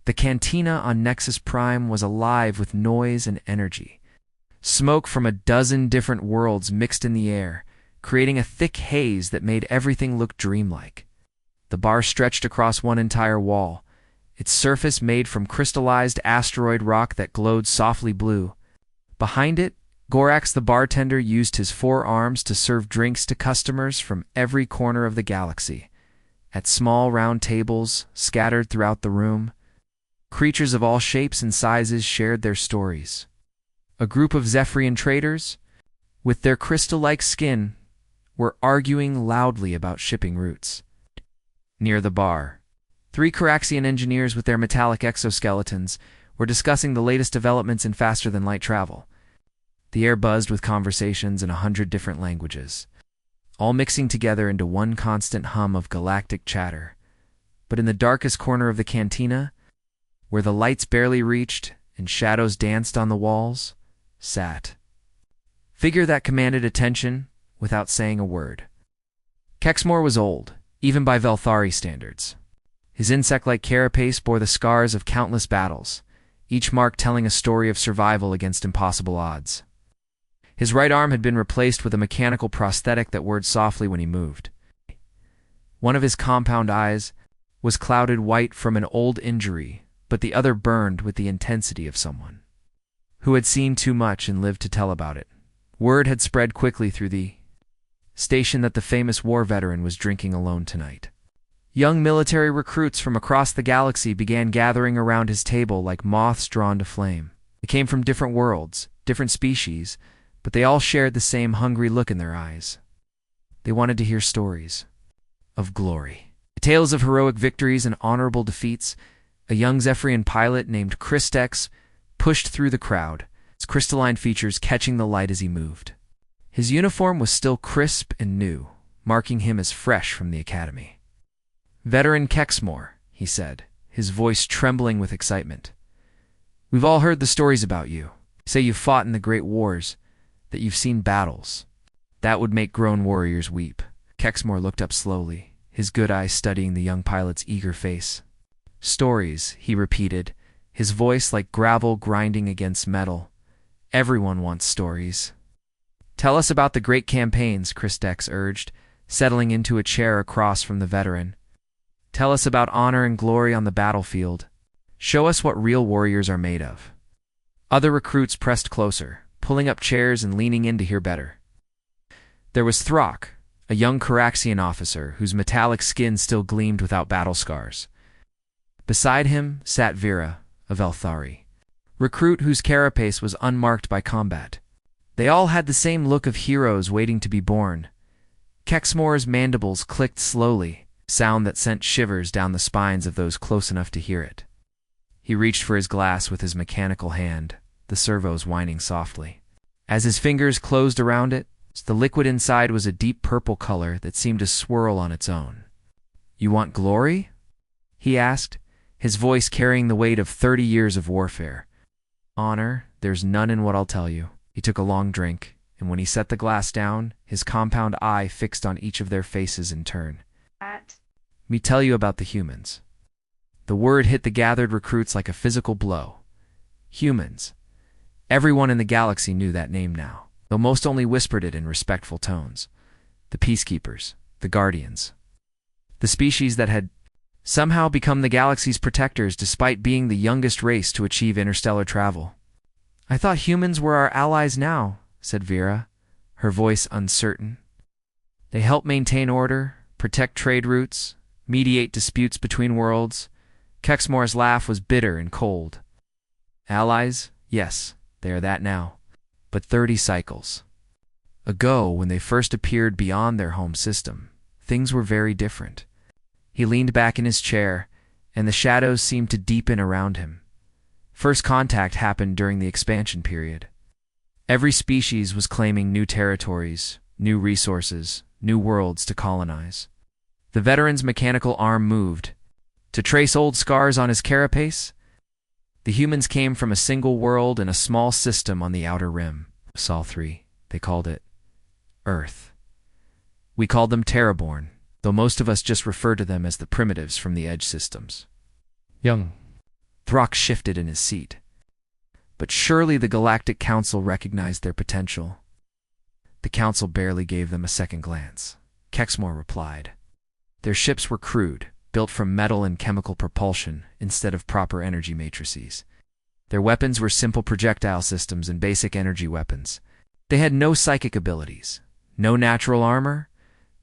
The cantina on Nexus Prime was alive with noise and energy. Smoke from a dozen different worlds mixed in the air, creating a thick haze that made everything look dreamlike. The bar stretched across one entire wall, its surface made from crystallized asteroid rock that glowed softly blue. Behind it, Gorax the bartender used his 4 arms to serve drinks to customers from every corner of the galaxy. At small round tables scattered throughout the room, creatures of all shapes and sizes shared their stories. A group of Zephyrian traders, with their crystal-like skin, were arguing loudly about shipping routes. Near the bar, 3 Caraxian engineers with their metallic exoskeletons were discussing the latest developments in faster-than-light travel. The air buzzed with conversations in 100 different languages, all mixing together into one constant hum of galactic chatter. But in the darkest corner of the cantina, where the lights barely reached and shadows danced on the walls, sat a figure that commanded attention without saying a word. Kexmore was old, even by Velthari standards. His insect-like carapace bore the scars of countless battles, each mark telling a story of survival against impossible odds. His right arm had been replaced with a mechanical prosthetic that whirred softly when he moved. One of his compound eyes was clouded white from an old injury, but the other burned with the intensity of someone who had seen too much and lived to tell about it. Word had spread quickly through the station that the famous war veteran was drinking alone tonight. Young military recruits from across the galaxy began gathering around his table like moths drawn to flame. They came from different worlds, different species, but they all shared the same hungry look in their eyes. They wanted to hear stories of glory, tales of heroic victories and honorable defeats. A young Zephyrian pilot named Christex pushed through the crowd, his crystalline features catching the light as he moved. His uniform was still crisp and new, marking him as fresh from the academy. "Veteran Kexmore," he said, his voice trembling with excitement. "We've all heard the stories about you. Say you fought in the great wars, that you've seen battles. That would make grown warriors weep." Kexmore looked up slowly, his good eyes studying the young pilot's eager face. "Stories," he repeated, his voice like gravel grinding against metal. "Everyone wants stories." "Tell us about the great campaigns," Christex urged, settling into a chair across from the veteran. "Tell us about honor and glory on the battlefield. Show us what real warriors are made of." Other recruits pressed closer, pulling up chairs and leaning in to hear better. There was Throck, a young Caraxian officer whose metallic skin still gleamed without battle scars. Beside him sat Vera, a Velthari recruit whose carapace was unmarked by combat. They all had the same look of heroes waiting to be born. Kexmore's mandibles clicked slowly, sound that sent shivers down the spines of those close enough to hear it. He reached for his glass with his mechanical hand, the servos whining softly. As his fingers closed around it, the liquid inside was a deep purple color that seemed to swirl on its own. "You want glory?" he asked, his voice carrying the weight of 30 years of warfare. "Honor, there's none in what I'll tell you." He took a long drink, and when he set the glass down, his compound eye fixed on each of their faces in turn. "Let me tell you about the humans." The word hit the gathered recruits like a physical blow. Humans. Everyone in the galaxy knew that name now, though most only whispered it in respectful tones. The Peacekeepers, the Guardians. The species that had somehow become the galaxy's protectors despite being the youngest race to achieve interstellar travel. "I thought humans were our allies now," said Vera, her voice uncertain. "They help maintain order, protect trade routes, mediate disputes between worlds." Kexmore's laugh was bitter and cold. "Allies? Yes, they are that now. But 30 cycles ago, when they first appeared beyond their home system, things were very different." He leaned back in his chair, and the shadows seemed to deepen around him. First contact happened during the expansion period. Every species was claiming new territories, new resources, new worlds to colonize. The veteran's mechanical arm moved. To trace old scars on his carapace? The humans came from a single world and a small system on the outer rim. Sol 3, they called it Earth. We called them Terraborn, though most of us just refer to them as the primitives from the edge systems. Young Thrak shifted in his seat. But surely the Galactic Council recognized their potential. The Council barely gave them a second glance. Kexmore replied. Their ships were crude, built from metal and chemical propulsion instead of proper energy matrices. Their weapons were simple projectile systems and basic energy weapons. They had no psychic abilities, no natural armor,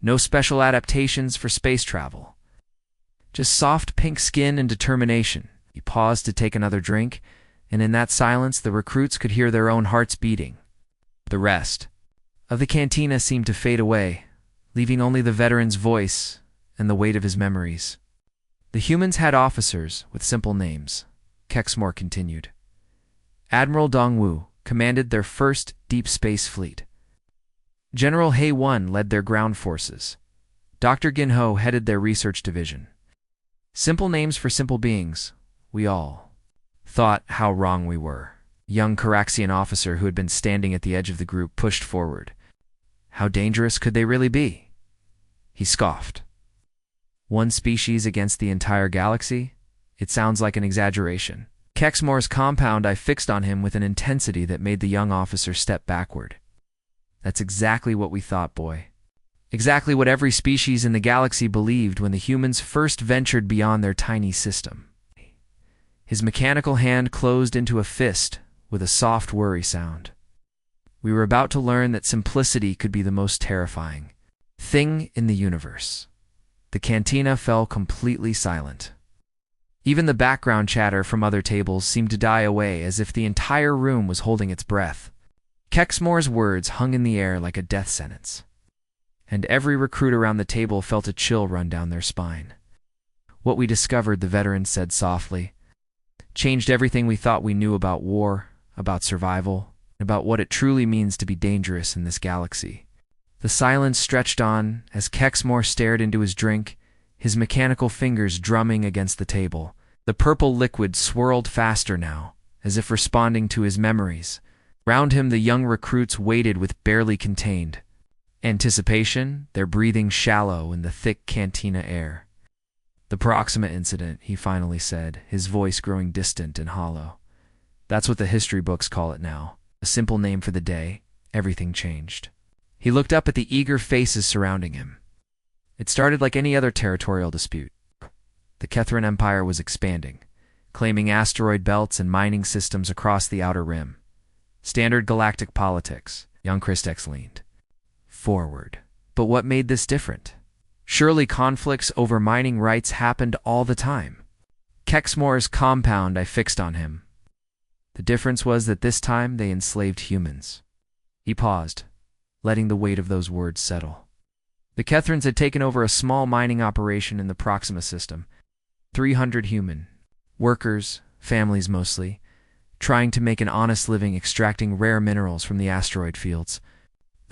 no special adaptations for space travel. Just soft pink skin and determination. He paused to take another drink, and in that silence the recruits could hear their own hearts beating. The rest of the cantina seemed to fade away, leaving only the veteran's voice and the weight of his memories. The humans had officers with simple names. Kexmore continued. Admiral Dongwu commanded their first deep space fleet. General He One led their ground forces. Dr. Ginho headed their research division. Simple names for simple beings. We all thought how wrong we were. A young Caraxian officer who had been standing at the edge of the group pushed forward. How dangerous could they really be? He scoffed. One species against the entire galaxy? It sounds like an exaggeration. Kexmore's compound eye fixed on him with an intensity that made the young officer step backward. That's exactly what we thought, boy. Exactly what every species in the galaxy believed when the humans first ventured beyond their tiny system. His mechanical hand closed into a fist with a soft worry sound. We were about to learn that simplicity could be the most terrifying thing in the universe. The cantina fell completely silent. Even the background chatter from other tables seemed to die away as if the entire room was holding its breath. Kexmore's words hung in the air like a death sentence, and every recruit around the table felt a chill run down their spine. What we discovered, the veteran said softly, changed everything we thought we knew about war, about survival, and about what it truly means to be dangerous in this galaxy. The silence stretched on as Kexmore stared into his drink, his mechanical fingers drumming against the table. The purple liquid swirled faster now, as if responding to his memories. Round him the young recruits waited with barely contained anticipation, their breathing shallow in the thick cantina air. The Proxima incident, he finally said, his voice growing distant and hollow. That's what the history books call it now. A simple name for the day. Everything changed. He looked up at the eager faces surrounding him. It started like any other territorial dispute. The Kethran Empire was expanding, claiming asteroid belts and mining systems across the outer rim. Standard galactic politics. Young Christex leaned forward. But what made this different? Surely conflicts over mining rights happened all the time. Kexmore's compound eye fixed on him. The difference was that this time they enslaved humans. He paused, letting the weight of those words settle. The Kethrans had taken over a small mining operation in the Proxima system. 300 human workers, families mostly, trying to make an honest living extracting rare minerals from the asteroid fields.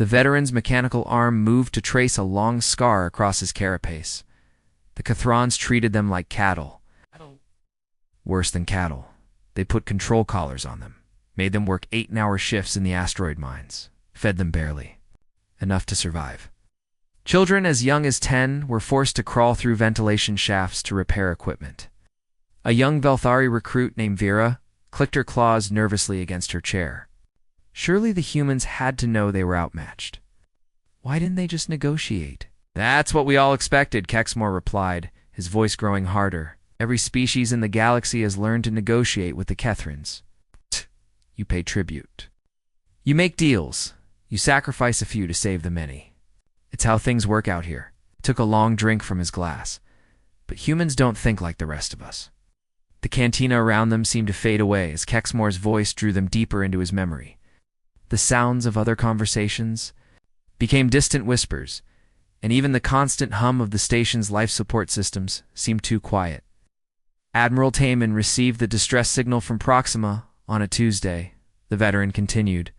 The veteran's mechanical arm moved to trace a long scar across his carapace. The Kethrans treated them like cattle. Worse than cattle. They put control collars on them, made them work 8-hour shifts in the asteroid mines, fed them barely enough to survive. Children as young as 10 were forced to crawl through ventilation shafts to repair equipment. A young Velthari recruit named Vera clicked her claws nervously against her chair. Surely the humans had to know they were outmatched. Why didn't they just negotiate? That's what we all expected, Kexmore replied, his voice growing harder. Every species in the galaxy has learned to negotiate with the Kethrans. You pay tribute. You make deals. You sacrifice a few to save the many. It's how things work out here. He took a long drink from his glass. But humans don't think like the rest of us. The cantina around them seemed to fade away as Kexmore's voice drew them deeper into his memory. The sounds of other conversations became distant whispers, and even the constant hum of the station's life support systems seemed too quiet. Admiral Taman received the distress signal from Proxima on a Tuesday, the veteran continued.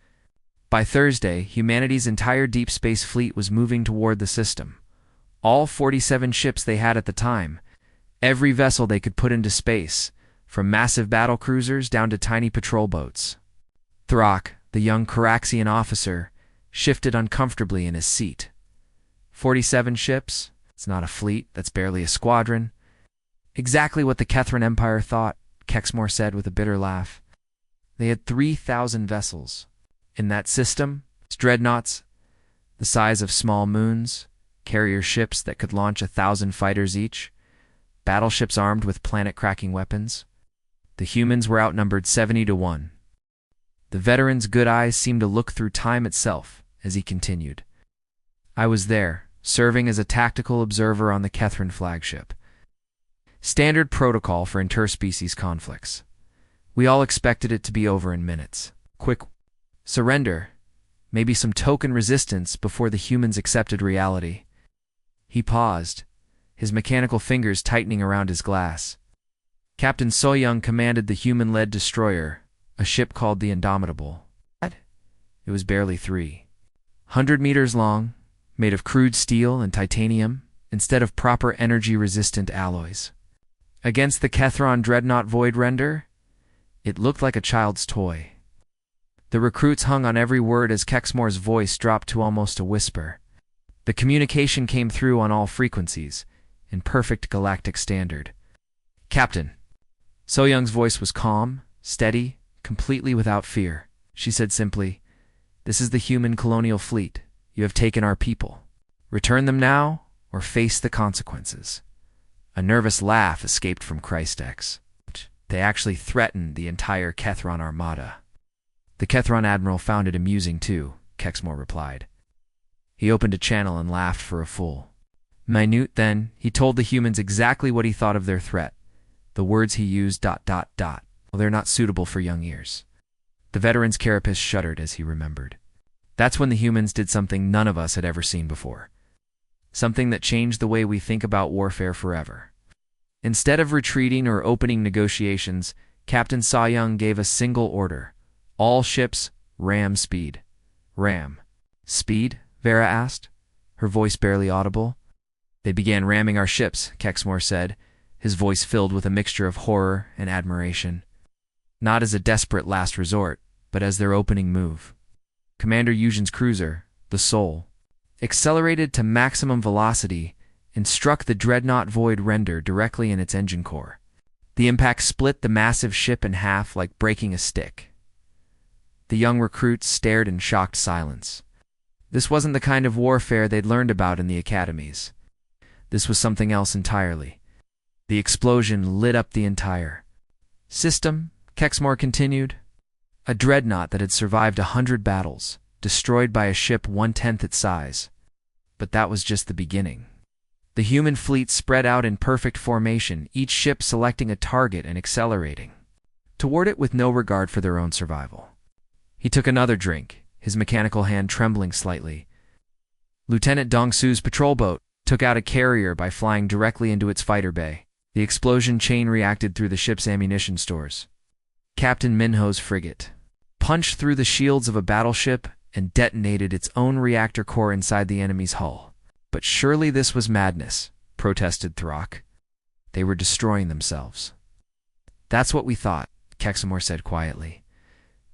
By Thursday, humanity's entire deep space fleet was moving toward the system. All 47 ships they had at the time, every vessel they could put into space, from massive battle cruisers down to tiny patrol boats. Thrak, the young Caraxian officer, shifted uncomfortably in his seat. 47 ships? It's not a fleet, that's barely a squadron. Exactly what the Kethran Empire thought. Kexmore said with a bitter laugh. They had 3,000 vessels. In that system, dreadnoughts, the size of small moons, carrier ships that could launch 1,000 fighters each, battleships armed with planet-cracking weapons. The humans were outnumbered 70-1. The veteran's good eyes seemed to look through time itself as he continued. I was there, serving as a tactical observer on the Kethrin flagship. Standard protocol for interspecies conflicts. We all expected it to be over in minutes. Quick surrender, maybe some token resistance before the humans accepted reality. He paused, his mechanical fingers tightening around his glass. Captain Soyoung commanded the human-led destroyer, a ship called the Indomitable. It was barely 300 meters long, made of crude steel and titanium, instead of proper energy-resistant alloys. Against the Kethron dreadnought Void Render, it looked like a child's toy. The recruits hung on every word as Kexmore's voice dropped to almost a whisper. The communication came through on all frequencies, in perfect galactic standard. Captain. Soyoung's voice was calm, steady, completely without fear. She said simply, This is the human colonial fleet. You have taken our people. Return them now, or face the consequences. A nervous laugh escaped from Christex. They actually threatened the entire Kethron armada. The Kethron admiral found it amusing too, Kexmore replied. He opened a channel and laughed for a full minute. Then he told the humans exactly what he thought of their threat. The words he used ... Well, they're not suitable for young ears. The veteran's carapace shuddered as he remembered. That's when the humans did something none of us had ever seen before. Something that changed the way we think about warfare forever. Instead of retreating or opening negotiations, Captain Soyoung gave a single order. All ships, ram speed. Ram. Speed? Vera asked, her voice barely audible. They began ramming our ships, Kexmore said, his voice filled with a mixture of horror and admiration. Not as a desperate last resort, but as their opening move. Commander Yujin's cruiser, the Soul, accelerated to maximum velocity and struck the dreadnought Void Render directly in its engine core. The impact split the massive ship in half like breaking a stick. The young recruits stared in shocked silence. This wasn't the kind of warfare they'd learned about in the academies. This was something else entirely. The explosion lit up the entire system, Kexmore continued. A dreadnought that had survived 100 battles, destroyed by a ship 1/10 its size. But that was just the beginning. The human fleet spread out in perfect formation, each ship selecting a target and accelerating toward it with no regard for their own survival. He took another drink, his mechanical hand trembling slightly. Lieutenant Dongsu's patrol boat took out a carrier by flying directly into its fighter bay. The explosion chain reacted through the ship's ammunition stores. Captain Minho's frigate punched through the shields of a battleship and detonated its own reactor core inside the enemy's hull. But surely this was madness, protested Throck. They were destroying themselves. That's what we thought, Kexmore said quietly.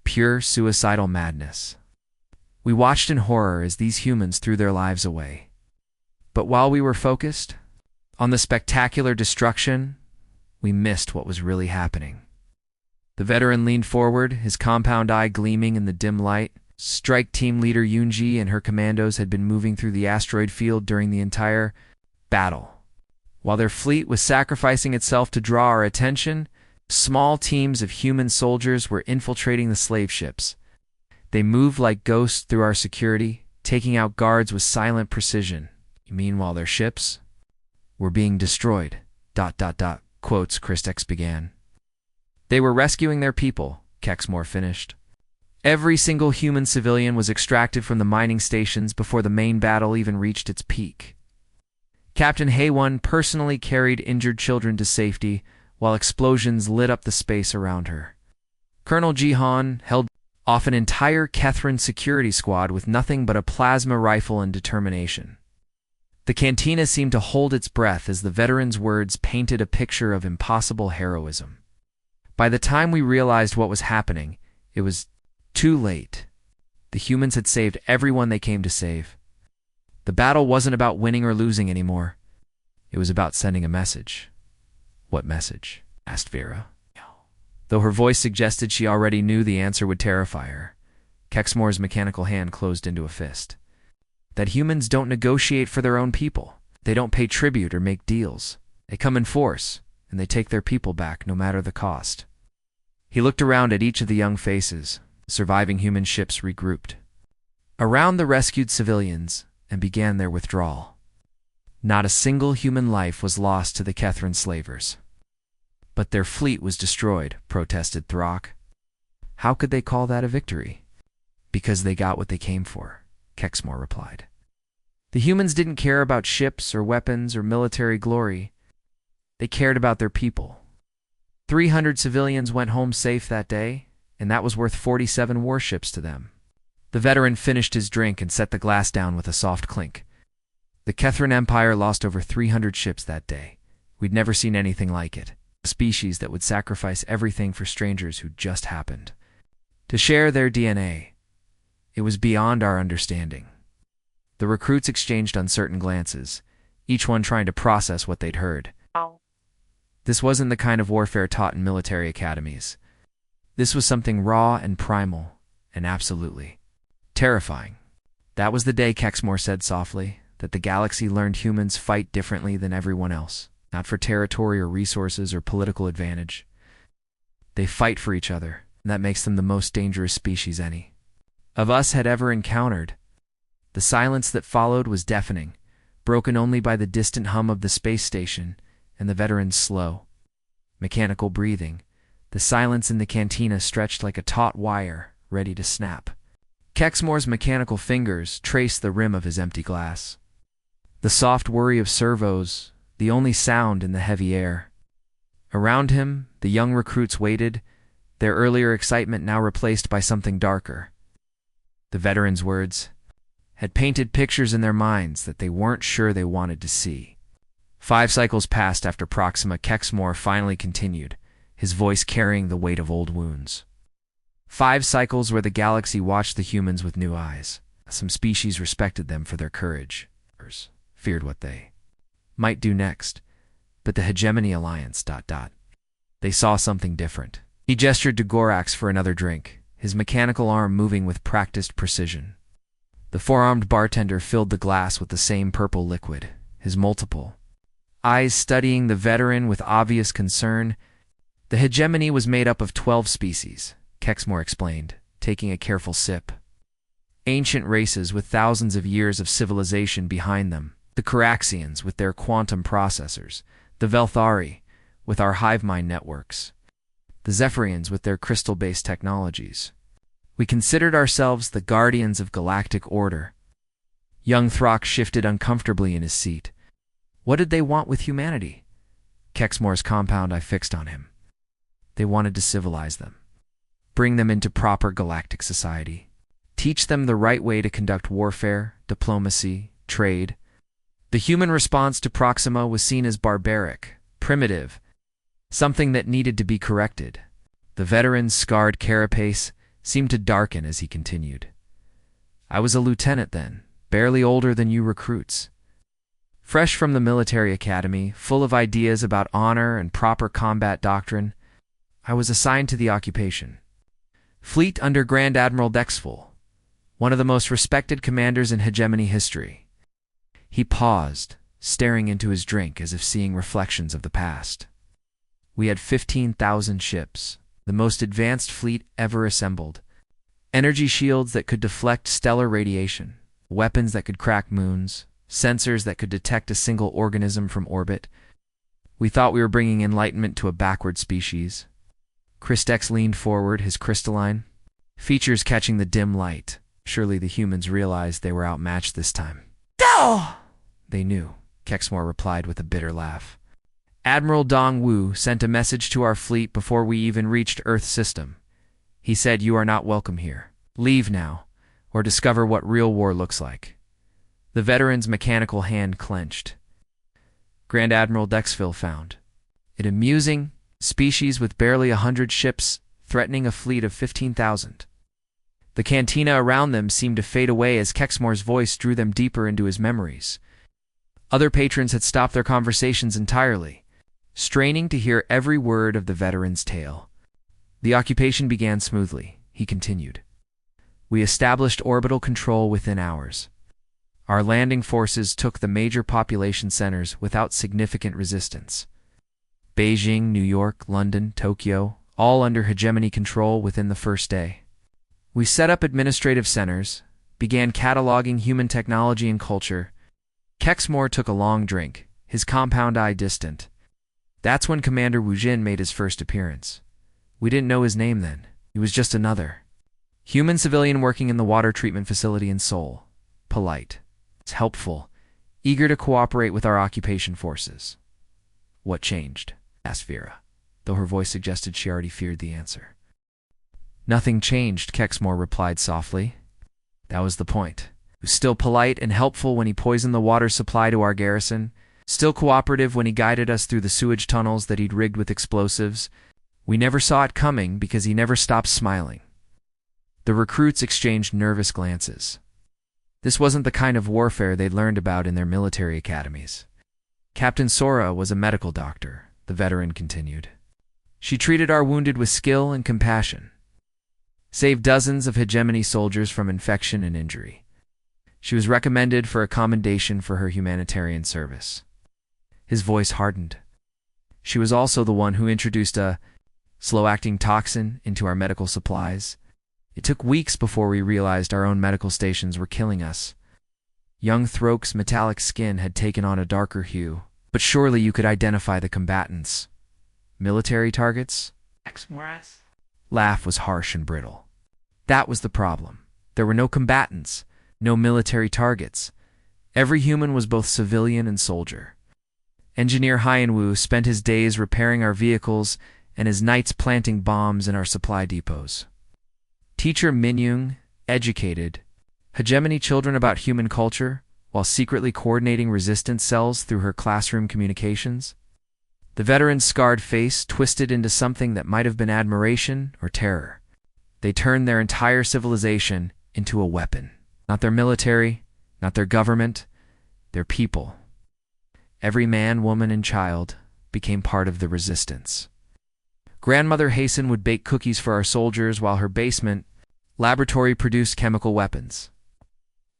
Pure suicidal madness. We watched in horror as these humans threw their lives away. But while we were focused on the spectacular destruction, we missed what was really happening. The veteran leaned forward, his compound eye gleaming in the dim light. Strike Team Leader Yunji and her commandos had been moving through the asteroid field during the entire battle. While their fleet was sacrificing itself to draw our attention, small teams of human soldiers were infiltrating the slave ships. They moved like ghosts through our security, taking out guards with silent precision. Meanwhile, their ships were being destroyed. ... Quotes Christex began. They were rescuing their people, Kexmore finished. Every single human civilian was extracted from the mining stations before the main battle even reached its peak. Captain Haewon personally carried injured children to safety while explosions lit up the space around her. Colonel Jihan held off an entire Kethrin security squad with nothing but a plasma rifle and determination. The cantina seemed to hold its breath as the veteran's words painted a picture of impossible heroism. By the time we realized what was happening, it was too late. The humans had saved everyone they came to save. The battle wasn't about winning or losing anymore. It was about sending a message. What message? Asked Vera. Though her voice suggested she already knew the answer would terrify her, Kexmore's mechanical hand closed into a fist. That humans don't negotiate for their own people. They don't pay tribute or make deals. They come in force, and they take their people back no matter the cost. He looked around at each of the young faces. Surviving human ships regrouped around the rescued civilians and began their withdrawal. Not a single human life was lost to the Kethran slavers. But their fleet was destroyed, protested Throck. How could they call that a victory? Because they got what they came for, Kexmore replied. The humans didn't care about ships or weapons or military glory. They cared about their people. 300 civilians went home safe that day, and that was worth 47 warships to them. The veteran finished his drink and set the glass down with a soft clink. The Kethran Empire lost over 300 ships that day. We'd never seen anything like it. A species that would sacrifice everything for strangers who just happened to share their DNA. It was beyond our understanding. The recruits exchanged uncertain glances, each one trying to process what they'd heard. This wasn't the kind of warfare taught in military academies. This was something raw and primal, and absolutely terrifying. That was the day, Kexmore said softly, that the galaxy learned humans fight differently than everyone else, not for territory or resources or political advantage. They fight for each other, and that makes them the most dangerous species any of us had ever encountered. The silence that followed was deafening, broken only by the distant hum of the space station and the veteran's slow, mechanical breathing. The silence in the cantina stretched like a taut wire, ready to snap. Kexmore's mechanical fingers traced the rim of his empty glass. The soft whirring of servos, the only sound in the heavy air. Around him, the young recruits waited, their earlier excitement now replaced by something darker. The veteran's words had painted pictures in their minds that they weren't sure they wanted to see. 5 cycles passed after Proxima. Kexmore finally continued, his voice carrying the weight of old wounds. 5 cycles where the galaxy watched the humans with new eyes. Some species respected them for their courage, others feared what they might do next. But the Hegemony Alliance... They saw something different. He gestured to Gorax for another drink, his mechanical arm moving with practiced precision. The 4-armed bartender filled the glass with the same purple liquid, his multiple eyes studying the veteran with obvious concern. The hegemony was made up of 12 species, Kexmore explained, taking a careful sip. Ancient races with thousands of years of civilization behind them. The Caraxians with their quantum processors. The Velthari with our hive mind networks. The Zephyrians with their crystal-based technologies. We considered ourselves the guardians of galactic order. Young Throck shifted uncomfortably in his seat. What did they want with humanity? Kexmore's compound eye fixed on him. They wanted to civilize them. Bring them into proper galactic society. Teach them the right way to conduct warfare, diplomacy, trade. The human response to Proxima was seen as barbaric, primitive, something that needed to be corrected. The veteran's scarred carapace seemed to darken as he continued. I was a lieutenant then, barely older than you recruits. Fresh from the military academy, full of ideas about honor and proper combat doctrine, I was assigned to the occupation. Fleet under Grand Admiral Dexful, one of the most respected commanders in hegemony history. He paused, staring into his drink as if seeing reflections of the past. We had 15,000 ships, the most advanced fleet ever assembled. Energy shields that could deflect stellar radiation, weapons that could crack moons, sensors that could detect a single organism from orbit. We thought we were bringing enlightenment to a backward species. Christex leaned forward, his crystalline features catching the dim light. Surely the humans realized they were outmatched this time. No! They knew, Kexmore replied with a bitter laugh. Admiral Dong Wu sent a message to our fleet before we even reached Earth's system. He said, you are not welcome here. Leave now, or discover what real war looks like. The veteran's mechanical hand clenched. Grand Admiral Dexville found it amusing, species with barely 100 ships threatening a fleet of 15,000. The cantina around them seemed to fade away as Kexmore's voice drew them deeper into his memories. Other patrons had stopped their conversations entirely, straining to hear every word of the veteran's tale. The occupation began smoothly, he continued. We established orbital control within hours. Our landing forces took the major population centers without significant resistance. Beijing, New York, London, Tokyo, all under hegemony control within the first day. We set up administrative centers, began cataloging human technology and culture. Kexmore took a long drink, his compound eye distant. That's when Commander Wu Jin made his first appearance. We didn't know his name then. He was just another human civilian working in the water treatment facility in Seoul. Polite, helpful, eager to cooperate with our occupation forces. What changed? Asked Vera, though her voice suggested she already feared the answer. Nothing changed, Kexmore replied softly. That was the point. He was still polite and helpful when he poisoned the water supply to our garrison, still cooperative when he guided us through the sewage tunnels that he'd rigged with explosives. We never saw it coming because he never stopped smiling. The recruits exchanged nervous glances. This wasn't the kind of warfare they'd learned about in their military academies. Captain Sora was a medical doctor, the veteran continued. She treated our wounded with skill and compassion, saved dozens of hegemony soldiers from infection and injury. She was recommended for a commendation for her humanitarian service. His voice hardened. She was also the one who introduced a slow-acting toxin into our medical supplies. It took weeks before we realized our own medical stations were killing us. Young Throke's metallic skin had taken on a darker hue, but surely you could identify the combatants. Military targets? Exmoras? Laugh was harsh and brittle. That was the problem. There were no combatants, no military targets. Every human was both civilian and soldier. Engineer Hyenwu spent his days repairing our vehicles and his nights planting bombs in our supply depots. Teacher Minyoung educated hegemony children about human culture while secretly coordinating resistance cells through her classroom communications. The veteran's scarred face twisted into something that might have been admiration or terror. They turned their entire civilization into a weapon. Not their military, not their government, their people. Every man, woman, and child became part of the resistance. Grandmother Hasten would bake cookies for our soldiers while her basement laboratory produced chemical weapons.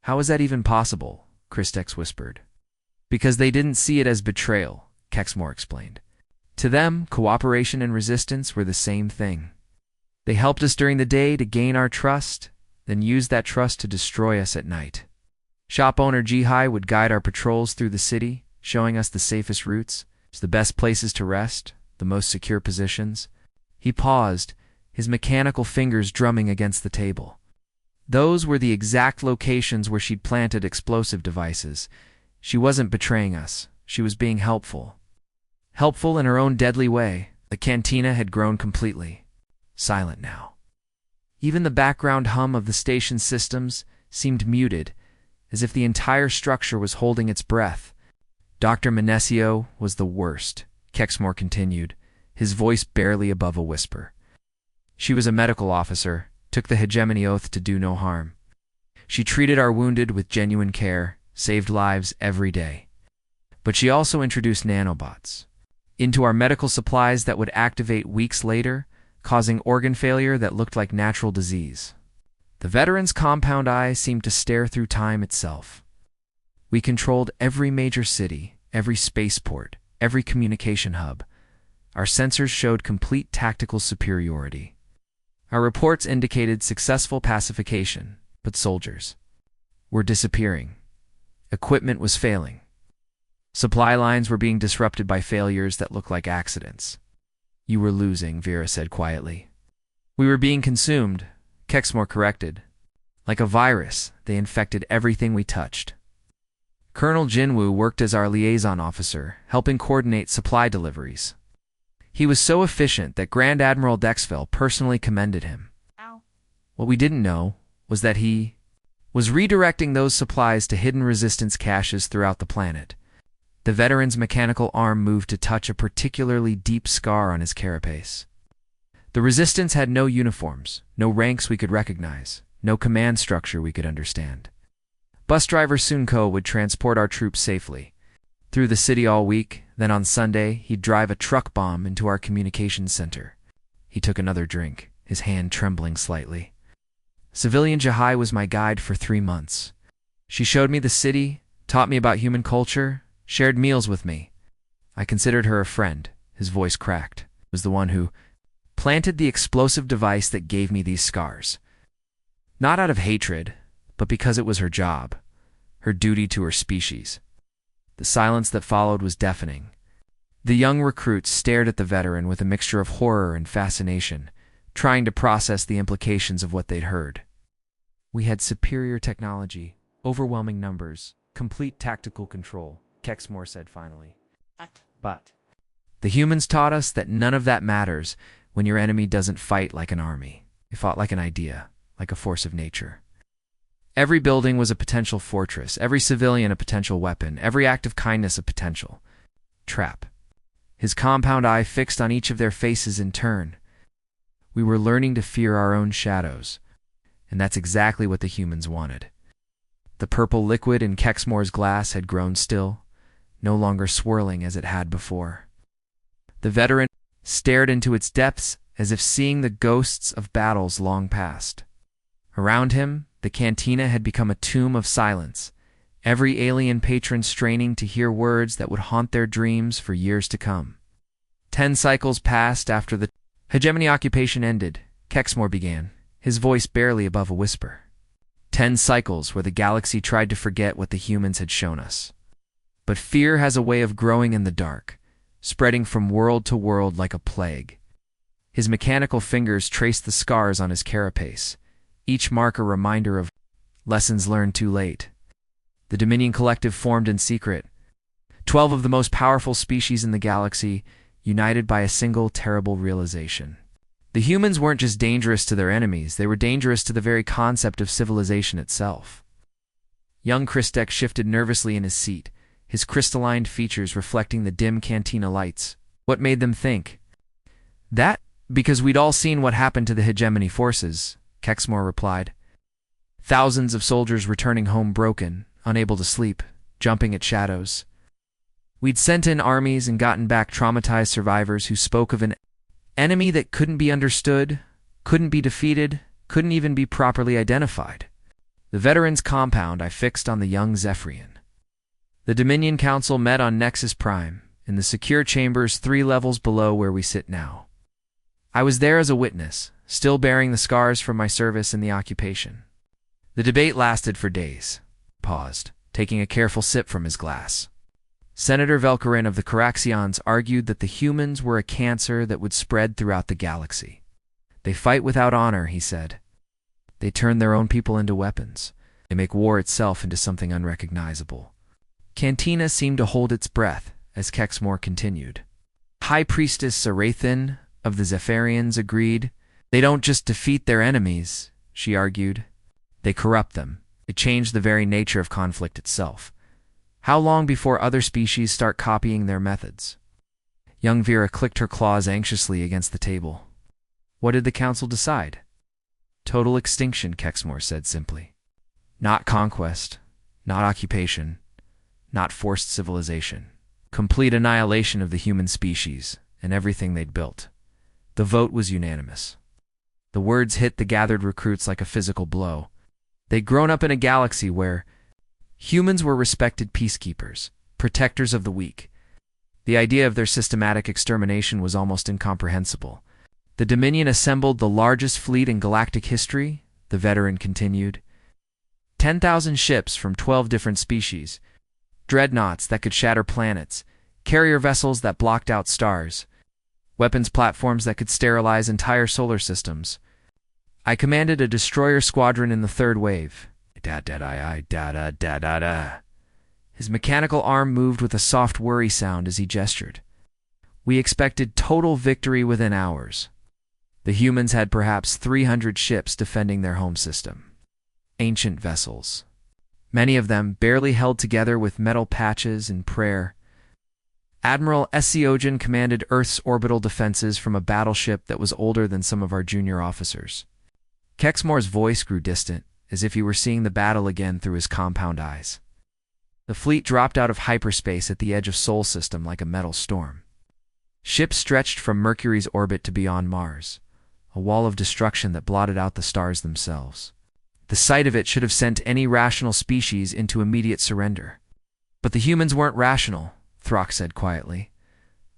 How is that even possible? Christex whispered. Because they didn't see it as betrayal, Kexmore explained. To them, cooperation and resistance were the same thing. They helped us during the day to gain our trust, then used that trust to destroy us at night. Shop owner Jihai would guide our patrols through the city, showing us the safest routes, the best places to rest, the most secure positions. He paused, his mechanical fingers drumming against the table. Those were the exact locations where she'd planted explosive devices. She wasn't betraying us. She was being helpful. Helpful in her own deadly way. The cantina had grown completely silent now. Even the background hum of the station systems seemed muted, as if the entire structure was holding its breath. Dr. Menesio was the worst, Kexmore continued, his voice barely above a whisper. She was a medical officer, took the hegemony oath to do no harm. She treated our wounded with genuine care, saved lives every day. But she also introduced nanobots into our medical supplies that would activate weeks later, causing organ failure that looked like natural disease. The veteran's compound eye seemed to stare through time itself. We controlled every major city, every spaceport, every communication hub. Our sensors showed complete tactical superiority. Our reports indicated successful pacification, but soldiers were disappearing. Equipment was failing. Supply lines were being disrupted by failures that looked like accidents. You were losing, Vera said quietly. We were being consumed, Kexmore corrected. Like a virus, they infected everything we touched. Colonel Jinwoo worked as our liaison officer, helping coordinate supply deliveries. He was so efficient that Grand Admiral Dexfell personally commended him. Ow. What we didn't know was that he was redirecting those supplies to hidden resistance caches throughout the planet. The veteran's mechanical arm moved to touch a particularly deep scar on his carapace. The resistance had no uniforms, no ranks we could recognize, no command structure we could understand. Bus driver Sunko would transport our troops safely through the city all week, then on Sunday he'd drive a truck bomb into our communications center. He took another drink, his hand trembling slightly. Civilian Jahai was my guide for 3 months. She showed me the city, taught me about human culture, shared meals with me. I considered her a friend. His voice cracked. It was the one who planted the explosive device that gave me these scars. Not out of hatred, but because it was her job, her duty to her species. The silence that followed was deafening. The young recruits stared at the veteran with a mixture of horror and fascination, trying to process the implications of what they'd heard. We had superior technology, overwhelming numbers, complete tactical control, Kexmore said finally. But the humans taught us that none of that matters when your enemy doesn't fight like an army. They fought like an idea, like a force of nature. Every building was a potential fortress, every civilian a potential weapon, every act of kindness a potential trap. His compound eye fixed on each of their faces in turn. We were learning to fear our own shadows, and that's exactly what the humans wanted. The purple liquid in Kexmore's glass had grown still, no longer swirling as it had before. The veteran stared into its depths as if seeing the ghosts of battles long past. Around him, the cantina had become a tomb of silence, every alien patron straining to hear words that would haunt their dreams for years to come. 10 cycles passed after the hegemony occupation ended. Kexmore began, his voice barely above a whisper. 10 cycles where the galaxy tried to forget what the humans had shown us. But fear has a way of growing in the dark, spreading from world to world like a plague. His mechanical fingers traced the scars on his carapace, each mark a reminder of lessons learned too late. The Dominion Collective formed in secret. 12 of the most powerful species in the galaxy, united by a single terrible realization. The humans weren't just dangerous to their enemies, they were dangerous to the very concept of civilization itself. Young Christek shifted nervously in his seat, his crystalline features reflecting the dim cantina lights. What made them think? That, because we'd all seen what happened to the hegemony forces, Kexmore replied. Thousands of soldiers returning home broken, unable to sleep, jumping at shadows. We'd sent in armies and gotten back traumatized survivors who spoke of an enemy that couldn't be understood, couldn't be defeated, couldn't even be properly identified. The veterans' compound I fixed on the young Zephyrian. The Dominion Council met on Nexus Prime, in the secure chambers 3 levels below where we sit now. I was there as a witness, still bearing the scars from my service in the occupation. The debate lasted for days. Paused, taking a careful sip from his glass. Senator Velkarin of the Caraxians argued that the humans were a cancer that would spread throughout the galaxy. They fight without honor, he said. They turn their own people into weapons. They make war itself into something unrecognizable. Cantina seemed to hold its breath as Kexmore continued. High Priestess Sarathin of the Zephyrians agreed. They don't just defeat their enemies, she argued. They corrupt them. They change the very nature of conflict itself. How long before other species start copying their methods? Young Vera clicked her claws anxiously against the table. What did the council decide? Total extinction, Kexmore said simply. Not conquest, not occupation, not forced civilization. Complete annihilation of the human species and everything they'd built. The vote was unanimous. The words hit the gathered recruits like a physical blow. They'd grown up in a galaxy where humans were respected peacekeepers, protectors of the weak. The idea of their systematic extermination was almost incomprehensible. The Dominion assembled the largest fleet in galactic history, the veteran continued. 10,000 ships from 12 different species, dreadnoughts that could shatter planets, carrier vessels that blocked out stars, weapons platforms that could sterilize entire solar systems. I commanded a destroyer squadron in the 3rd wave. His mechanical arm moved with a soft worry sound as he gestured. We expected total victory within hours. The humans had perhaps 300 ships defending their home system. Ancient vessels. Many of them barely held together with metal patches and prayer. Admiral Essiogen commanded Earth's orbital defenses from a battleship that was older than some of our junior officers. Kexmore's voice grew distant, as if he were seeing the battle again through his compound eyes. The fleet dropped out of hyperspace at the edge of Sol System like a metal storm. Ships stretched from Mercury's orbit to beyond Mars, a wall of destruction that blotted out the stars themselves. The sight of it should have sent any rational species into immediate surrender. But the humans weren't rational, Throck said quietly.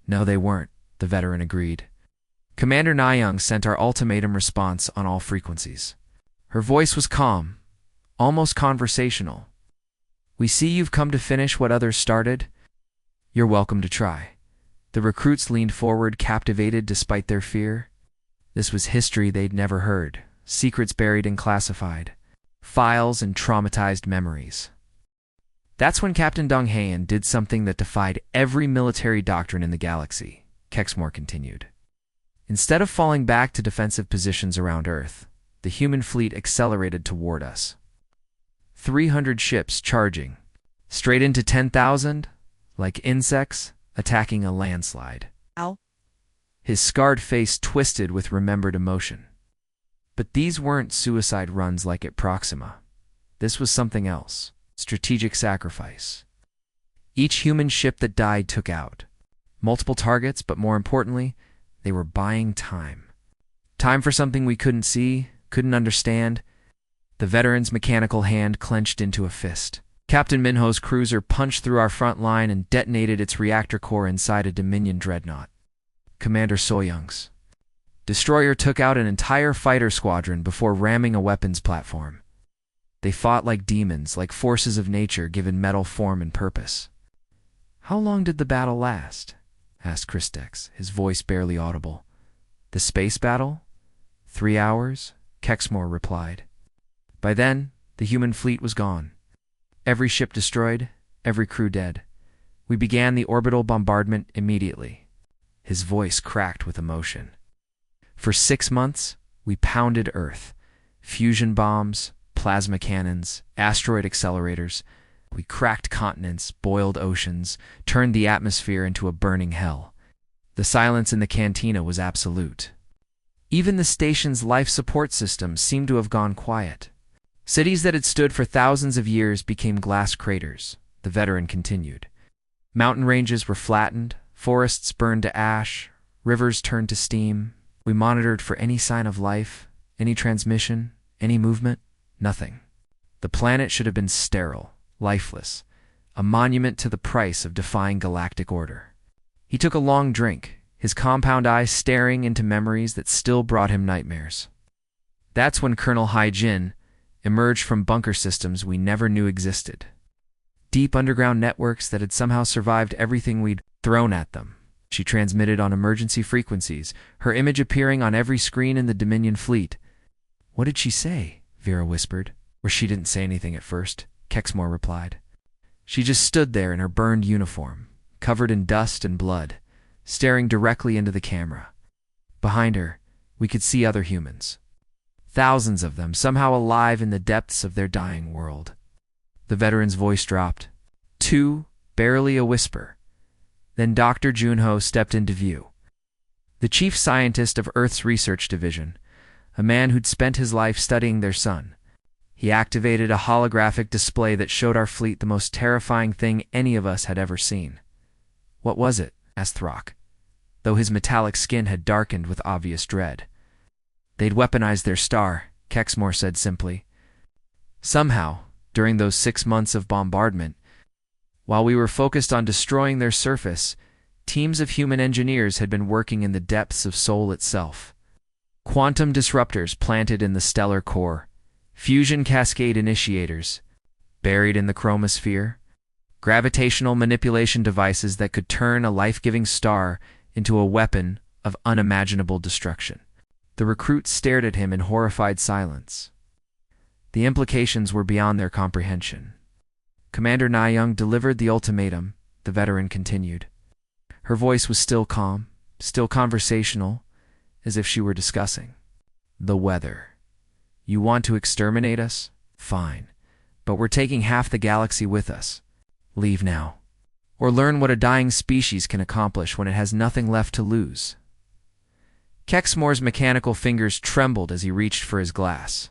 No, they weren't, the veteran agreed. Commander Nyung sent our ultimatum response on all frequencies. Her voice was calm, almost conversational. We see you've come to finish what others started. You're welcome to try. The recruits leaned forward, captivated despite their fear. This was history they'd never heard, secrets buried and classified, files and traumatized memories. That's when Captain Dong Hayan did something that defied every military doctrine in the galaxy, Kexmore continued. Instead of falling back to defensive positions around Earth, the human fleet accelerated toward us. 300 ships charging, straight into 10,000, like insects attacking a landslide. Ow. His scarred face twisted with remembered emotion. But these weren't suicide runs like at Proxima. This was something else. Strategic sacrifice. Each human ship that died took out multiple targets, but more importantly, they were buying time. Time for something we couldn't see, couldn't understand. The veteran's mechanical hand clenched into a fist. Captain Minho's cruiser punched through our front line and detonated its reactor core inside a Dominion dreadnought. Commander Soyoung's destroyer took out an entire fighter squadron before ramming a weapons platform. They fought like demons, like forces of nature given metal form and purpose. How long did the battle last? Asked Christex, his voice barely audible. The space battle? 3 hours? Kexmore replied. By then, the human fleet was gone. Every ship destroyed, every crew dead. We began the orbital bombardment immediately. His voice cracked with emotion. For 6 months, we pounded Earth. Fusion bombs, plasma cannons, asteroid accelerators. We cracked continents, boiled oceans, turned the atmosphere into a burning hell. The silence in the cantina was absolute. Even the station's life support system seemed to have gone quiet. Cities that had stood for thousands of years became glass craters, the veteran continued. Mountain ranges were flattened, forests burned to ash, rivers turned to steam. We monitored for any sign of life, any transmission, any movement. Nothing. The planet should have been sterile, lifeless, a monument to the price of defying galactic order. He took a long drink, his compound eyes staring into memories that still brought him nightmares. That's when Colonel Hai Jin emerged from bunker systems we never knew existed. Deep underground networks that had somehow survived everything we'd thrown at them. She transmitted on emergency frequencies, her image appearing on every screen in the Dominion fleet. What did she say? Vera whispered. Or she didn't say anything at first, Kexmore replied. She just stood there in her burned uniform, covered in dust and blood, staring directly into the camera. Behind her, we could see other humans. Thousands of them, somehow alive in the depths of their dying world. The veteran's voice dropped. 2, barely a whisper. Then Dr. Junho stepped into view. The chief scientist of Earth's research division, a man who'd spent his life studying their sun. He activated a holographic display that showed our fleet the most terrifying thing any of us had ever seen. What was it? Asked Throck, though his metallic skin had darkened with obvious dread. They'd weaponized their star, Kexmore said simply. Somehow, during those 6 months of bombardment, while we were focused on destroying their surface, teams of human engineers had been working in the depths of Sol itself. Quantum disruptors planted in the stellar core, fusion cascade initiators, buried in the chromosphere, gravitational manipulation devices that could turn a life-giving star into a weapon of unimaginable destruction. The recruits stared at him in horrified silence. The implications were beyond their comprehension. Commander Nyung delivered the ultimatum, the veteran continued. Her voice was still calm, still conversational, as if she were discussing the weather. You want to exterminate us? Fine. But we're taking half the galaxy with us. Leave now. Or learn what a dying species can accomplish when it has nothing left to lose. Kexmore's mechanical fingers trembled as he reached for his glass.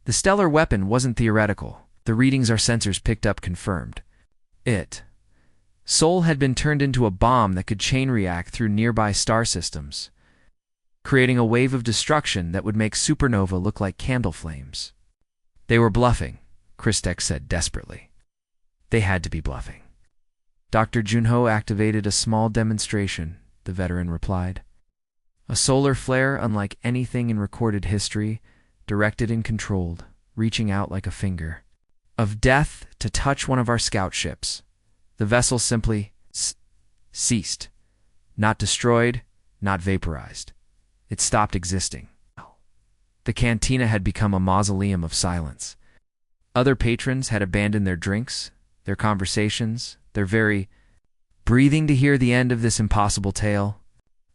The stellar weapon wasn't theoretical. The readings our sensors picked up confirmed. Sol had been turned into a bomb that could chain react through nearby star systems. creating a wave of destruction that would make supernova look like candle flames. They were bluffing, Christek said desperately. They had to be bluffing. Dr. Junho activated a small demonstration, the veteran replied. A solar flare unlike anything in recorded history, directed and controlled, reaching out like a finger of death to touch one of our scout ships. The vessel simply ceased. Not destroyed, not vaporized. It stopped existing. The cantina had become a mausoleum of silence. Other patrons had abandoned their drinks, their conversations, their very breathing to hear the end of this impossible tale.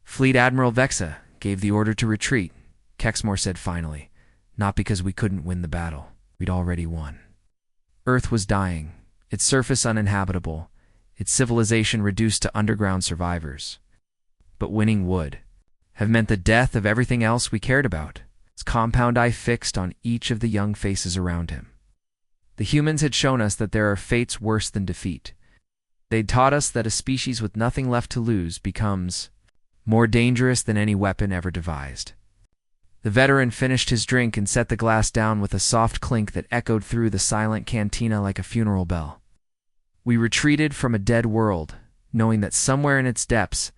Fleet Admiral Vexa gave the order to retreat, Kexmore said finally, not because we couldn't win the battle. We'd already won. Earth was dying, its surface uninhabitable, its civilization reduced to underground survivors. But winning would have meant the death of everything else we cared about, its compound eye fixed on each of the young faces around him. The humans had shown us that there are fates worse than defeat. They'd taught us that a species with nothing left to lose becomes more dangerous than any weapon ever devised. The veteran finished his drink and set the glass down with a soft clink that echoed through the silent cantina like a funeral bell. We retreated from a dead world, knowing that somewhere in its depths,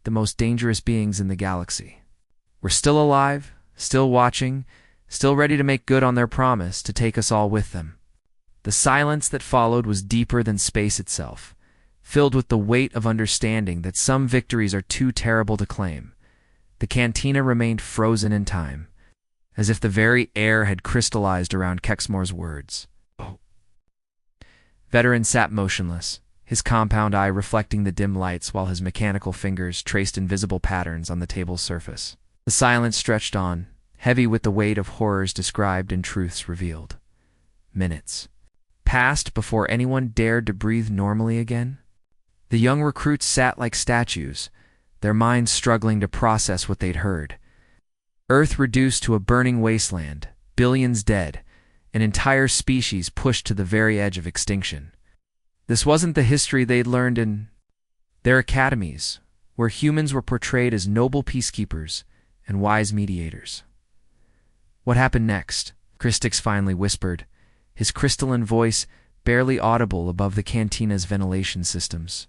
the most dangerous beings in the galaxy were still alive, still watching, still ready to make good on their promise to take us all with them. The silence that followed was deeper than space itself, filled with the weight of understanding that some victories are too terrible to claim. The cantina remained frozen in time, as if the very air had crystallized around Kexmore's words. Veteran sat motionless, his compound eye reflecting the dim lights while his mechanical fingers traced invisible patterns on the table's surface. The silence stretched on, heavy with the weight of horrors described and truths revealed. Minutes passed before anyone dared to breathe normally again. The young recruits sat like statues, their minds struggling to process what they'd heard. Earth reduced to a burning wasteland, billions dead, an entire species pushed to the very edge of extinction. This wasn't the history they'd learned in their academies, where humans were portrayed as noble peacekeepers and wise mediators. What happened next? Christix finally whispered, his crystalline voice barely audible above the cantina's ventilation systems.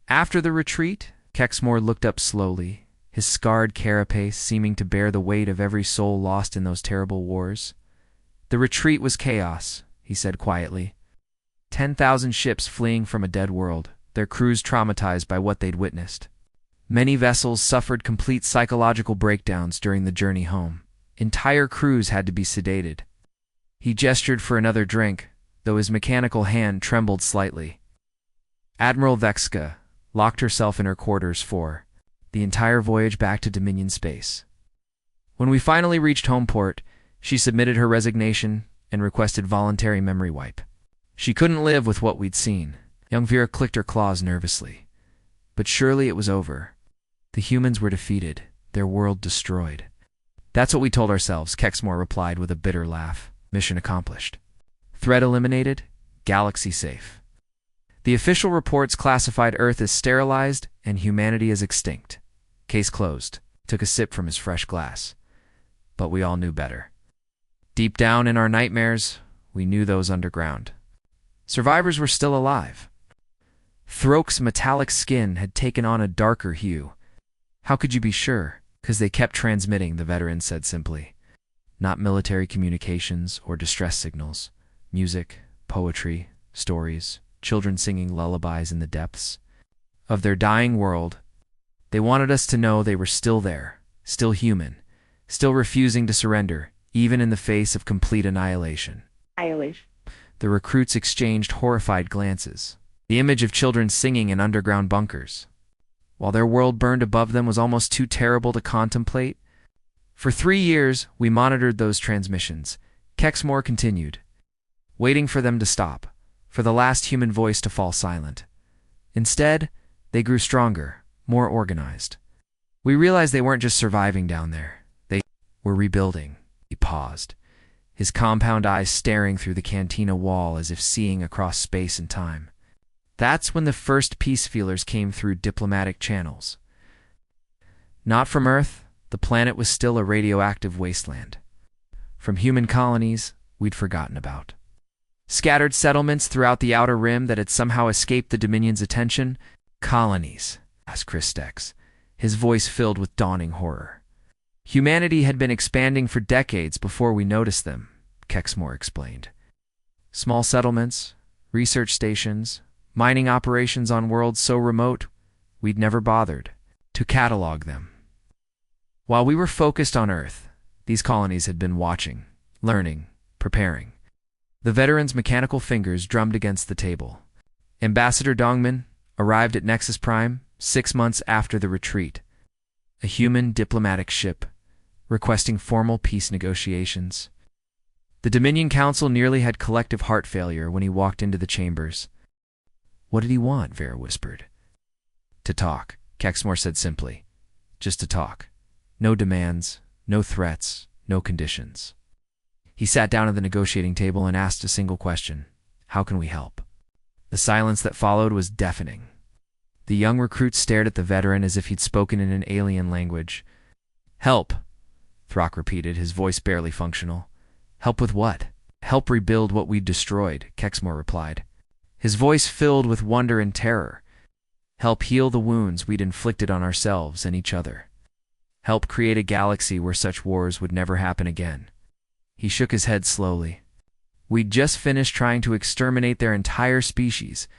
After the retreat, Kexmore looked up slowly, his scarred carapace seeming to bear the weight of every soul lost in those terrible wars. The retreat was chaos, he said quietly. 10,000 ships fleeing from a dead world, their crews traumatized by what they'd witnessed. Many vessels suffered complete psychological breakdowns during the journey home. Entire crews had to be sedated. He gestured for another drink, though his mechanical hand trembled slightly. Admiral Vexka locked herself in her quarters for the entire voyage back to Dominion space. When we finally reached homeport, she submitted her resignation and requested voluntary memory wipe. She couldn't live with what we'd seen. Young Vera clicked her claws nervously. But surely it was over. The humans were defeated, their world destroyed. That's what we told ourselves, Kexmore replied with a bitter laugh. Mission accomplished. Threat eliminated, galaxy safe. The official reports classified Earth as sterilized and humanity as extinct. Case closed. Took a sip from his fresh glass. But we all knew better. Deep down in our nightmares, we knew those underground. Survivors were still alive. Throk's metallic skin had taken on a darker hue. How could you be sure? 'Cause they kept transmitting, the veteran said simply. Not military communications or distress signals. Music, poetry, stories, children singing lullabies in the depths of their dying world. They wanted us to know they were still there, still human, still refusing to surrender, even in the face of complete annihilation. The recruits exchanged horrified glances. The image of children singing in underground bunkers, while their world burned above them, was almost too terrible to contemplate. For 3 years, we monitored those transmissions. Kexmore continued, waiting for them to stop, for the last human voice to fall silent. Instead, they grew stronger, more organized. We realized they weren't just surviving down there. They were rebuilding. He paused, his compound eyes staring through the cantina wall as if seeing across space and time. That's when the first peace feelers came through diplomatic channels. Not from Earth, The planet was still a radioactive wasteland. From human colonies we'd forgotten about. Scattered settlements throughout the outer rim that had somehow escaped the Dominion's attention. Colonies, asked Christex, his voice filled with dawning horror. Humanity had been expanding for decades before we noticed them, Kexmore explained. Small settlements, research stations, mining operations on worlds so remote we'd never bothered to catalog them. While we were focused on Earth, these colonies had been watching, learning, preparing. The veteran's mechanical fingers drummed against the table. Ambassador Dongman arrived at Nexus Prime 6 months after the retreat. A human diplomatic ship, requesting formal peace negotiations. The Dominion Council nearly had collective heart failure when he walked into the chambers. What did he want? Vera whispered. To talk, Kexmore said simply. Just to talk. No demands, no threats, no conditions. He sat down at the negotiating table and asked a single question. How can we help? The silence that followed was deafening. The young recruit stared at the veteran as if he'd spoken in an alien language. Help, Throck repeated, his voice barely functional. Help with what? Help rebuild what we'd destroyed, Kexmore replied. His voice filled with wonder and terror. Help heal the wounds we'd inflicted on ourselves and each other. Help create a galaxy where such wars would never happen again. He shook his head slowly. We'd just finished trying to exterminate their entire species,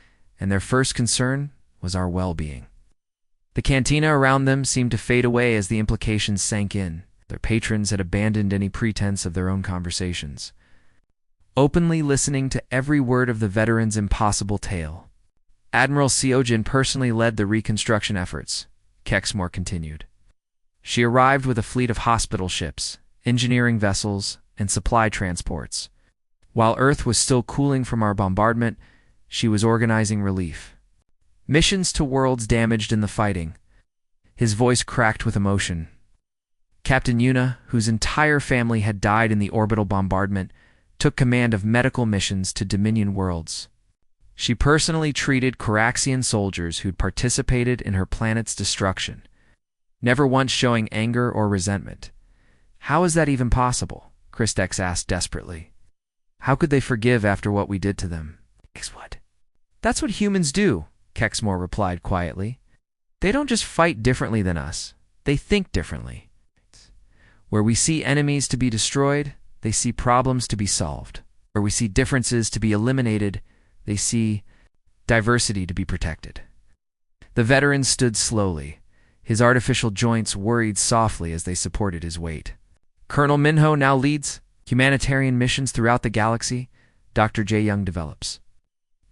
and their first concern was our well-being. The cantina around them seemed to fade away as the implications sank in. Their patrons had abandoned any pretense of their own conversations, openly listening to every word of the veteran's impossible tale. Admiral Seojin personally led the reconstruction efforts, Kexmore continued. She arrived with a fleet of hospital ships, engineering vessels, and supply transports. While Earth was still cooling from our bombardment, she was organizing relief. Missions to worlds damaged in the fighting. His voice cracked with emotion. Captain Yuna, whose entire family had died in the orbital bombardment, took command of medical missions to Dominion worlds. She personally treated Coraxian soldiers who'd participated in her planet's destruction, never once showing anger or resentment. How is that even possible? Christex asked desperately. How could they forgive after what we did to them? What? That's what humans do, Kexmore replied quietly. They don't just fight differently than us. They think differently. Where we see enemies to be destroyed, they see problems to be solved. Where we see differences to be eliminated, they see diversity to be protected. The veteran stood slowly. His artificial joints worried softly as they supported his weight. Colonel Minho now leads humanitarian missions throughout the galaxy, Dr. J. Young develops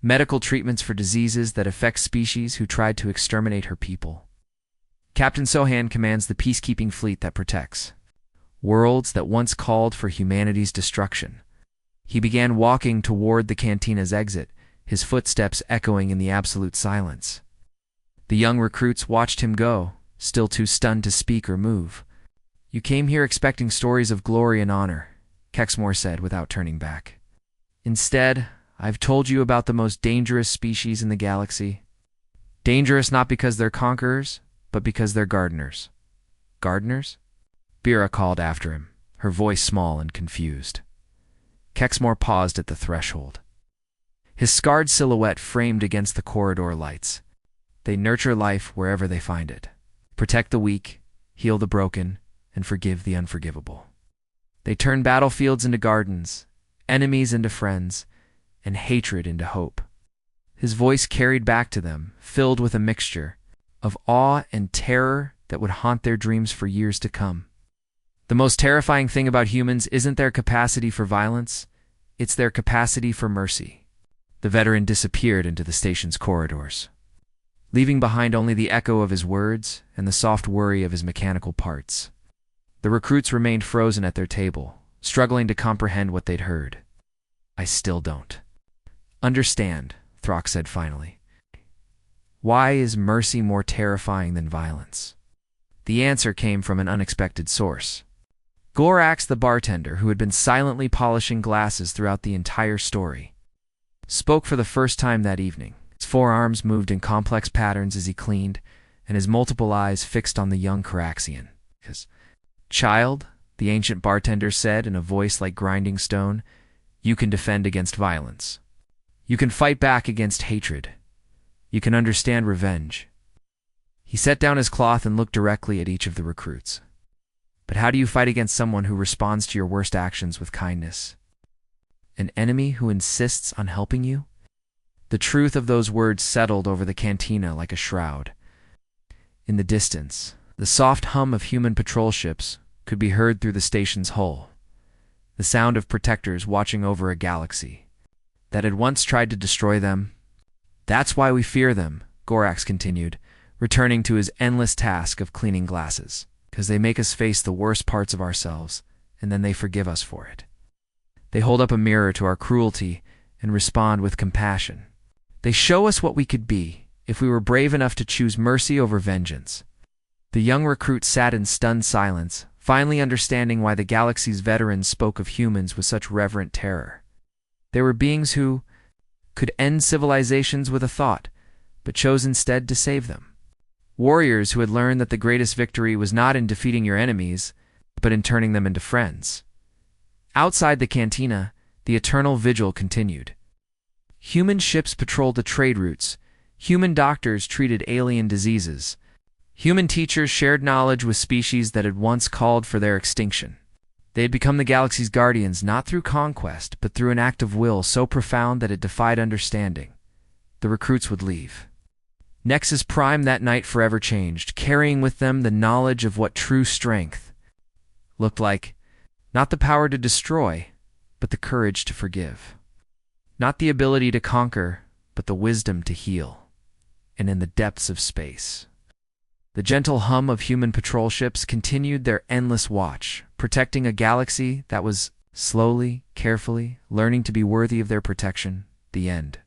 medical treatments for diseases that affect species who tried to exterminate her people. Captain Sohan commands the peacekeeping fleet that protects worlds that once called for humanity's destruction. He began walking toward the cantina's exit, his footsteps echoing in the absolute silence. The young recruits watched him go, still too stunned to speak or move. You came here expecting stories of glory and honor, Kexmore said without turning back. Instead, I've told you about the most dangerous species in the galaxy. Dangerous not because they're conquerors, but because they're gardeners. Gardeners? Bira called after him, her voice small and confused. Kexmore paused at the threshold. His scarred silhouette framed against the corridor lights. They nurture life wherever they find it. Protect the weak, heal the broken, and forgive the unforgivable. They turn battlefields into gardens, enemies into friends, and hatred into hope. His voice carried back to them, filled with a mixture of awe and terror that would haunt their dreams for years to come. The most terrifying thing about humans isn't their capacity for violence, it's their capacity for mercy. The veteran disappeared into the station's corridors, leaving behind only the echo of his words and the soft worry of his mechanical parts. The recruits remained frozen at their table, struggling to comprehend what they'd heard. I still don't understand, Throck said finally. Why is mercy more terrifying than violence? The answer came from an unexpected source. Gorax, the bartender, who had been silently polishing glasses throughout the entire story, spoke for the first time that evening. His forearms moved in complex patterns as he cleaned, and his multiple eyes fixed on the young Coraxian. "Child," the ancient bartender said in a voice like grinding stone, "you can defend against violence. You can fight back against hatred. You can understand revenge." He set down his cloth and looked directly at each of the recruits. "But how do you fight against someone who responds to your worst actions with kindness? An enemy who insists on helping you?" The truth of those words settled over the cantina like a shroud. In the distance, the soft hum of human patrol ships could be heard through the station's hull, the sound of protectors watching over a galaxy that had once tried to destroy them. "That's why we fear them," Gorax continued, returning to his endless task of cleaning glasses, "because they make us face the worst parts of ourselves, and then they forgive us for it. They hold up a mirror to our cruelty and respond with compassion. They show us what we could be if we were brave enough to choose mercy over vengeance." The young recruit sat in stunned silence, finally understanding why the galaxy's veterans spoke of humans with such reverent terror. They were beings who could end civilizations with a thought, but chose instead to save them. Warriors who had learned that the greatest victory was not in defeating your enemies, but in turning them into friends. Outside the cantina, the eternal vigil continued. Human ships patrolled the trade routes. Human doctors treated alien diseases. Human teachers shared knowledge with species that had once called for their extinction. They had become the galaxy's guardians not through conquest, but through an act of will so profound that it defied understanding. The recruits would leave. Nexus Prime that night forever changed, carrying with them the knowledge of what true strength looked like. Not the power to destroy, but the courage to forgive. Not the ability to conquer, but the wisdom to heal. And in the depths of space, the gentle hum of human patrol ships continued their endless watch, protecting a galaxy that was slowly, carefully, learning to be worthy of their protection. The end.